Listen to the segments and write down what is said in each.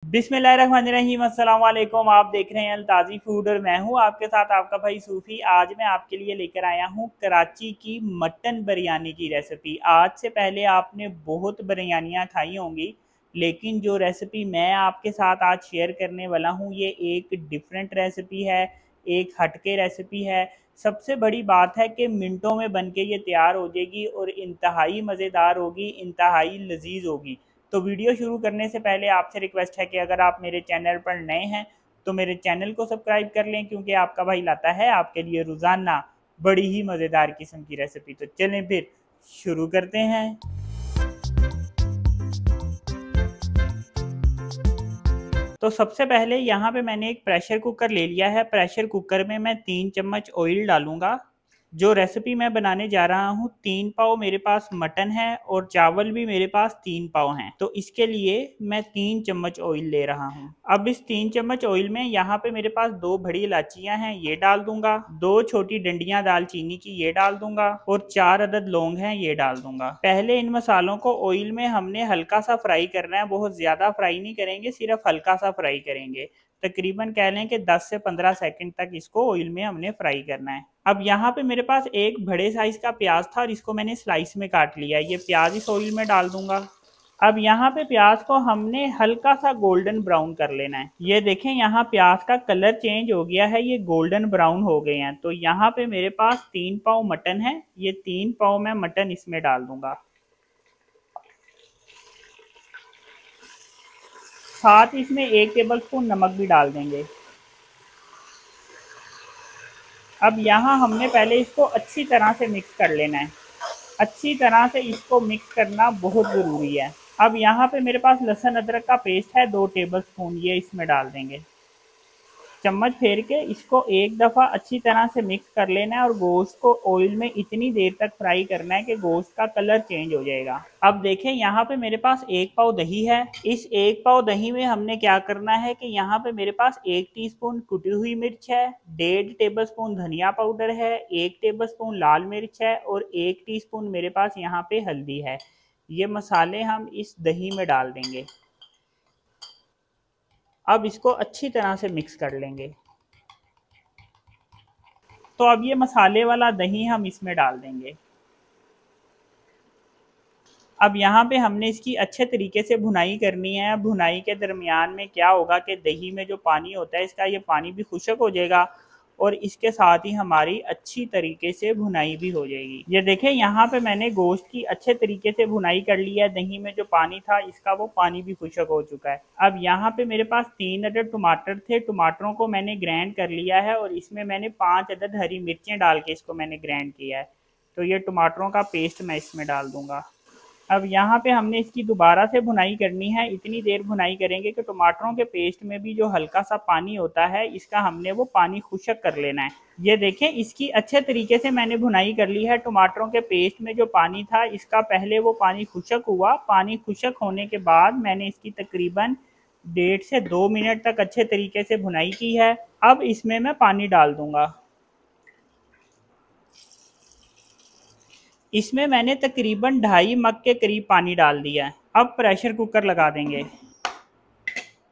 बिस्मिल्लाहिर्रहमानिर्रहीम, अस्सलाम वालेकुम। आप देख रहे हैं अलताज़ी फूड और मैं हूं आपके साथ आपका भाई सूफ़ी। आज मैं आपके लिए लेकर आया हूं कराची की मटन बिरयानी की रेसिपी। आज से पहले आपने बहुत बिरयानियां खाई होंगी, लेकिन जो रेसिपी मैं आपके साथ आज शेयर करने वाला हूं ये एक डिफरेंट रेसिपी है, एक हटके रेसिपी है। सबसे बड़ी बात है कि मिनटों में बन के ये तैयार हो जाएगी और इंतहाई मज़ेदार होगी, इंतहाई लजीज होगी। तो वीडियो शुरू करने से पहले आपसे रिक्वेस्ट है कि अगर आप मेरे चैनल पर नए हैं तो मेरे चैनल को सब्सक्राइब कर लें, क्योंकि आपका भाई लाता है आपके लिए रोज़ाना बड़ी ही मज़ेदार किस्म की रेसिपी। तो चलें फिर शुरू करते हैं। तो सबसे पहले यहाँ पे मैंने एक प्रेशर कुकर ले लिया है। प्रेशर कुकर में मैं 3 चम्मच ऑयल डालूंगा। जो रेसिपी मैं बनाने जा रहा हूँ, 3 पाव मेरे पास मटन है और चावल भी मेरे पास 3 पाव हैं, तो इसके लिए मैं 3 चम्मच ऑयल ले रहा हूँ। अब इस 3 चम्मच ऑयल में यहाँ पे मेरे पास 2 बड़ी इलायचियाँ हैं, ये डाल दूंगा। 2 छोटी डंडियां दालचीनी की ये डाल दूंगा और 4 अदद लौंग हैं, ये डाल दूंगा। पहले इन मसालों को ऑयल में हमने हल्का सा फ्राई करना है, बहुत ज्यादा फ्राई नहीं करेंगे, सिर्फ हल्का सा फ्राई करेंगे। तकरीबन कह लें कि 10 से 15 सेकंड तक इसको ऑयल में हमने फ्राई करना है। अब यहाँ पे मेरे पास एक बड़े साइज का प्याज था और इसको मैंने स्लाइस में काट लिया। ये प्याज इस ऑयल में डाल दूंगा। अब यहाँ पे प्याज को हमने हल्का सा गोल्डन ब्राउन कर लेना है। ये देखें, यहाँ प्याज का कलर चेंज हो गया है, ये गोल्डन ब्राउन हो गए हैं। तो यहाँ पे मेरे पास 3 पाव मटन है, ये 3 पाव मैं मटन इसमें डाल दूंगा। साथ इसमें 1 टेबल स्पून नमक भी डाल देंगे। अब यहाँ हमने पहले इसको अच्छी तरह से मिक्स कर लेना है। अच्छी तरह से इसको मिक्स करना बहुत ज़रूरी है। अब यहाँ पे मेरे पास लहसुन अदरक का पेस्ट है 2 टेबल स्पून, ये इसमें डाल देंगे। चम्मच फेर के इसको एक दफ़ा अच्छी तरह से मिक्स कर लेना है और गोश्त को ऑयल में इतनी देर तक फ्राई करना है कि गोश्त का कलर चेंज हो जाएगा। अब देखें, यहाँ पे मेरे पास 1 पाव दही है। इस 1 पाव दही में हमने क्या करना है कि यहाँ पे मेरे पास 1 टीस्पून कुटी हुई मिर्च है, 1.5 टेबल स्पून धनिया पाउडर है, 1 टेबल स्पून लाल मिर्च है और 1 टीस्पून मेरे पास यहाँ पे हल्दी है। ये मसाले हम इस दही में डाल देंगे। अब इसको अच्छी तरह से मिक्स कर लेंगे। तो अब ये मसाले वाला दही हम इसमें डाल देंगे। अब यहाँ पे हमने इसकी अच्छे तरीके से भुनाई करनी है। भुनाई के दरमियान में क्या होगा कि दही में जो पानी होता है इसका, ये पानी भी खुश्क हो जाएगा और इसके साथ ही हमारी अच्छी तरीके से भुनाई भी हो जाएगी। ये देखें, यहाँ पे मैंने गोश्त की अच्छे तरीके से भुनाई कर लिया है। दही में जो पानी था इसका वो पानी भी खुश्क हो चुका है। अब यहाँ पे मेरे पास 3 अदद टमाटर थे, टमाटरों को मैंने ग्राइंड कर लिया है और इसमें मैंने 5 अदद हरी मिर्चें डाल के इसको मैंने ग्राइंड किया है। तो ये टमाटरों का पेस्ट मैं इसमें डाल दूंगा। अब यहाँ पे हमने इसकी दोबारा से भुनाई करनी है। इतनी देर भुनाई करेंगे कि टमाटरों के पेस्ट में भी जो हल्का सा पानी होता है इसका हमने वो पानी खुश्क कर लेना है। ये देखें, इसकी अच्छे तरीके से मैंने भुनाई कर ली है। टमाटरों के पेस्ट में जो पानी था इसका पहले वो पानी खुश्क हुआ। पानी खुश्क होने के बाद मैंने इसकी तकरीबन 1.5 से 2 मिनट तक अच्छे तरीके से भुनाई की है। अब इसमें मैं पानी डाल दूंगा। इसमें मैंने तकरीबन 2.5 मग के करीब पानी डाल दिया है। अब प्रेशर कुकर लगा देंगे।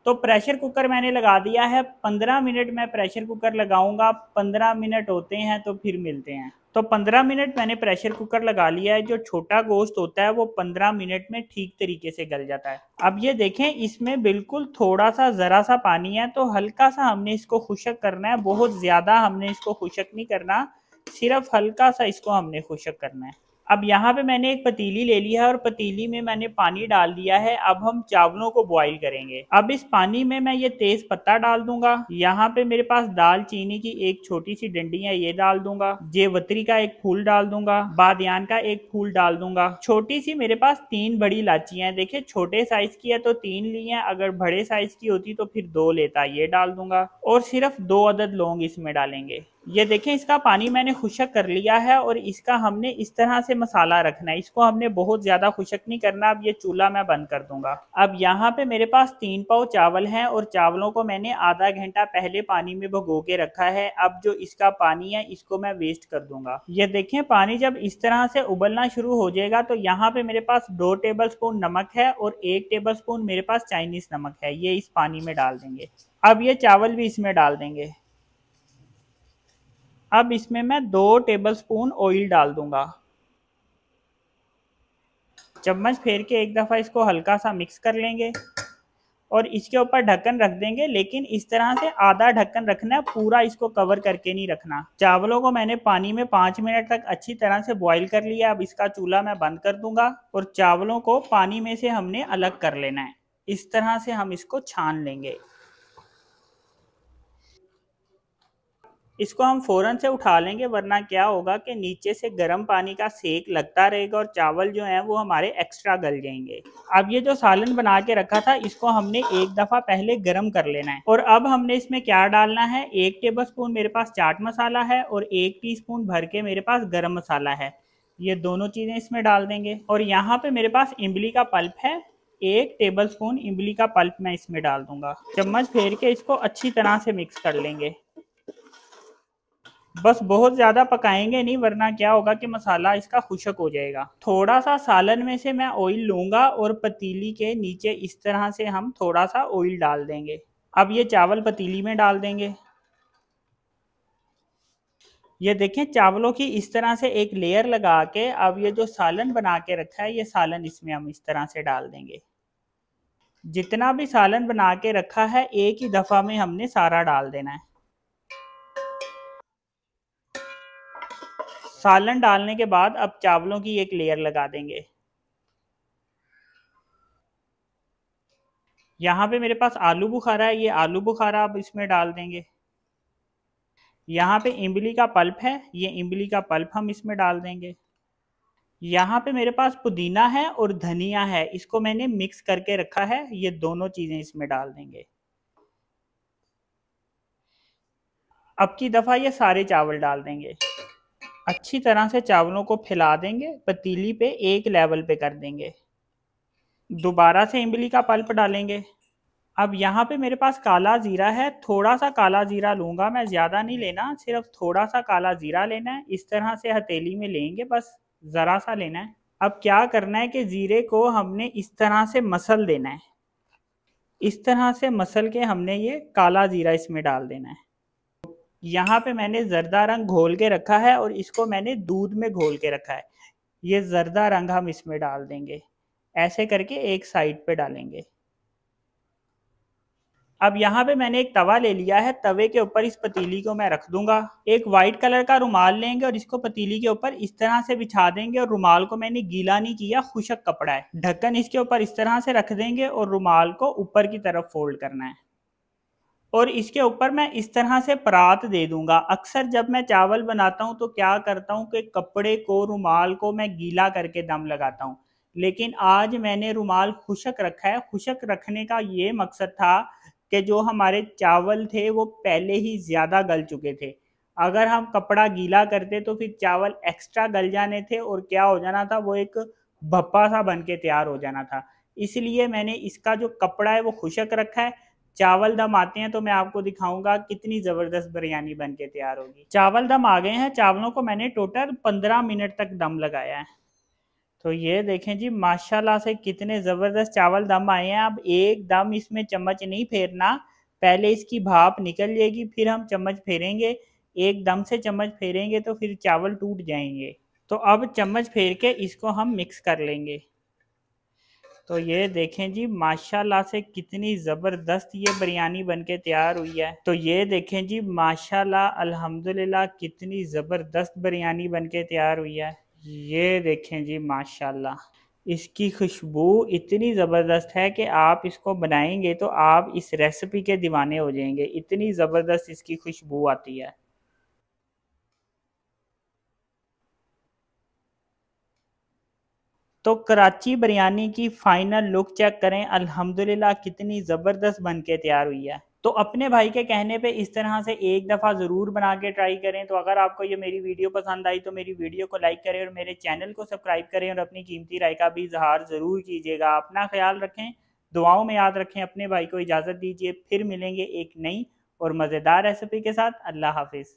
तो प्रेशर कुकर मैंने लगा दिया है। 15 मिनट मैं प्रेशर कुकर लगाऊंगा। 15 मिनट होते हैं तो फिर मिलते हैं। तो 15 मिनट मैंने प्रेशर कुकर लगा लिया है। जो छोटा गोश्त होता है वो 15 मिनट में ठीक तरीके से गल जाता है। अब ये देखें, इसमें बिल्कुल थोड़ा सा ज़रा सा पानी है, तो हल्का सा हमने इसको खुश्क करना है। बहुत ज़्यादा हमने इसको खुश्क नहीं करना, सिर्फ हल्का सा इसको हमने खुश्क करना है। अब यहाँ पे मैंने एक पतीली ले ली है और पतीली में मैंने पानी डाल दिया है। अब हम चावलों को बॉईल करेंगे। अब इस पानी में मैं ये तेज पत्ता डाल दूंगा। यहाँ पे मेरे पास दालचीनी की एक छोटी सी डंडी है, ये डाल दूंगा। जेवत्री का एक फूल डाल दूंगा। बादियान का एक फूल डाल दूंगा। छोटी सी मेरे पास 3 बड़ी इलायचियां हैं। देखिए, छोटे साइज की है तो 3 ली हैं, अगर बड़े साइज की होती तो फिर 2 लेता। ये डाल दूंगा और सिर्फ 2 अदद लौंग इसमें डालेंगे। ये देखें इसका पानी मैंने खुशक कर लिया है और इसका हमने इस तरह से मसाला रखना है। इसको हमने बहुत ज़्यादा खुशक नहीं करना। अब ये चूल्हा मैं बंद कर दूंगा। अब यहाँ पे मेरे पास 3 पाव चावल हैं और चावलों को मैंने आधा घंटा पहले पानी में भिगो के रखा है। अब जो इसका पानी है इसको मैं वेस्ट कर दूंगा। ये देखें पानी जब इस तरह से उबलना शुरू हो जाएगा तो यहाँ पे मेरे पास 2 टेबल स्पून नमक है और 1 टेबल स्पून मेरे पास चाइनीज नमक है। ये इस पानी में डाल देंगे। अब ये चावल भी इसमें डाल देंगे। अब इसमें मैं 2 टेबलस्पून ऑयल डाल दूंगा। चम्मच फेर के एक दफ़ा इसको हल्का सा मिक्स कर लेंगे और इसके ऊपर ढक्कन रख देंगे, लेकिन इस तरह से आधा ढक्कन रखना है, पूरा इसको कवर करके नहीं रखना। चावलों को मैंने पानी में 5 मिनट तक अच्छी तरह से बॉईल कर लिया। अब इसका चूल्हा मैं बंद कर दूंगा और चावलों को पानी में से हमने अलग कर लेना है। इस तरह से हम इसको छान लेंगे। इसको हम फ़ौरन से उठा लेंगे, वरना क्या होगा कि नीचे से गर्म पानी का सेक लगता रहेगा और चावल जो हैं वो हमारे एक्स्ट्रा गल जाएंगे। अब ये जो सालन बना के रखा था इसको हमने एक दफ़ा पहले गर्म कर लेना है। और अब हमने इसमें क्या डालना है, 1 टेबल स्पून मेरे पास चाट मसाला है और 1 टीस्पून भर के मेरे पास गरम मसाला है। ये दोनों चीज़ें इसमें डाल देंगे। और यहाँ पे मेरे पास इमली का पल्प है, 1 टेबल स्पून इमली का पल्प मैं इसमें डाल दूंगा। चम्मच फेर के इसको अच्छी तरह से मिक्स कर लेंगे। बस बहुत ज़्यादा पकाएंगे नहीं, वरना क्या होगा कि मसाला इसका खुशक हो जाएगा। थोड़ा सा सालन में से मैं ऑयल लूँगा और पतीली के नीचे इस तरह से हम थोड़ा सा ऑयल डाल देंगे। अब ये चावल पतीली में डाल देंगे। ये देखें चावलों की इस तरह से एक लेयर लगा के अब ये जो सालन बना के रखा है ये सालन इसमें हम इस तरह से डाल देंगे। जितना भी सालन बना के रखा है एक ही दफ़ा में हमने सारा डाल देना है। सालन डालने के बाद अब चावलों की एक लेयर लगा देंगे। यहाँ पे मेरे पास आलू बुखारा है, ये आलू बुखारा अब इसमें डाल देंगे। यहाँ पे इमली का पल्प है, ये इमली का पल्प हम इसमें डाल देंगे। यहाँ पे मेरे पास पुदीना है और धनिया है, इसको मैंने मिक्स करके रखा है, ये दोनों चीज़ें इसमें डाल देंगे। अब की दफ़ा ये सारे चावल डाल देंगे। अच्छी तरह से चावलों को फैला देंगे, पतीली पे एक लेवल पे कर देंगे। दोबारा से इमली का पल्प डालेंगे। अब यहाँ पे मेरे पास काला जीरा है, थोड़ा सा काला जीरा लूँगा मैं, ज़्यादा नहीं लेना, सिर्फ थोड़ा सा काला जीरा लेना है। इस तरह से हथेली में लेंगे, बस ज़रा सा लेना है। अब क्या करना है कि जीरे को हमने इस तरह से मसल देना है। इस तरह से मसल के हमने ये काला जीरा इसमें डाल देना है। यहाँ पे मैंने जर्दा रंग घोल के रखा है और इसको मैंने दूध में घोल के रखा है। ये जर्दा रंग हम इसमें डाल देंगे, ऐसे करके एक साइड पे डालेंगे। अब यहाँ पे मैंने एक तवा ले लिया है, तवे के ऊपर इस पतीली को मैं रख दूंगा। एक वाइट कलर का रुमाल लेंगे और इसको पतीली के ऊपर इस तरह से बिछा देंगे और रुमाल को मैंने गीला नहीं किया, खुशक कपड़ा है। ढक्कन इसके ऊपर इस तरह से रख देंगे और रुमाल को ऊपर की तरफ फोल्ड करना है और इसके ऊपर मैं इस तरह से परात दे दूंगा। अक्सर जब मैं चावल बनाता हूं तो क्या करता हूं कि कपड़े को, रुमाल को मैं गीला करके दम लगाता हूं, लेकिन आज मैंने रुमाल खुशक रखा है। खुशक रखने का ये मकसद था कि जो हमारे चावल थे वो पहले ही ज़्यादा गल चुके थे। अगर हम कपड़ा गीला करते तो फिर चावल एक्स्ट्रा गल जाने थे और क्या हो जाना था, वो एक भप्पा सा बन के तैयार हो जाना था। इसलिए मैंने इसका जो कपड़ा है वो खुशक रखा है। चावल दम आते हैं तो मैं आपको दिखाऊंगा कितनी ज़बरदस्त बिरयानी बन के तैयार होगी। चावल दम आ गए हैं, चावलों को मैंने टोटल 15 मिनट तक दम लगाया है। तो ये देखें जी माशाल्लाह से कितने ज़बरदस्त चावल दम आए हैं। अब एकदम इसमें चम्मच नहीं फेरना, पहले इसकी भाप निकल जाएगी, फिर हम चम्मच फेरेंगे। एकदम से चम्मच फेरेंगे तो फिर चावल टूट जाएंगे। तो अब चम्मच फेर के इसको हम मिक्स कर लेंगे। तो ये देखें जी माशाल्लाह से कितनी ज़बरदस्त ये बिरयानी बनके तैयार हुई है। तो ये देखें जी माशाल्लाह अल्हम्दुलिल्लाह कितनी ज़बरदस्त बिरयानी बनके तैयार हुई है। ये देखें जी माशाल्लाह इसकी खुशबू इतनी ज़बरदस्त है कि आप इसको बनाएंगे तो आप इस रेसिपी के दीवाने हो जाएंगे, इतनी ज़बरदस्त इसकी खुशबू आती है। तो कराची बिरयानी की फाइनल लुक चेक करें, अल्हम्दुलिल्लाह कितनी ज़बरदस्त बन के तैयार हुई है। तो तो अपने भाई के कहने पे इस तरह से एक दफ़ा ज़रूर बना के ट्राई करें। तो अगर आपको ये मेरी वीडियो पसंद आई तो मेरी वीडियो को लाइक करें और मेरे चैनल को सब्सक्राइब करें और अपनी कीमती राय का भी इजहार ज़रूर कीजिएगा। अपना ख्याल रखें, दुआओं में याद रखें। अपने भाई को इजाज़त दीजिए, फिर मिलेंगे एक नई और मज़ेदार रेसिपी के साथ। अल्लाह हाफिज़।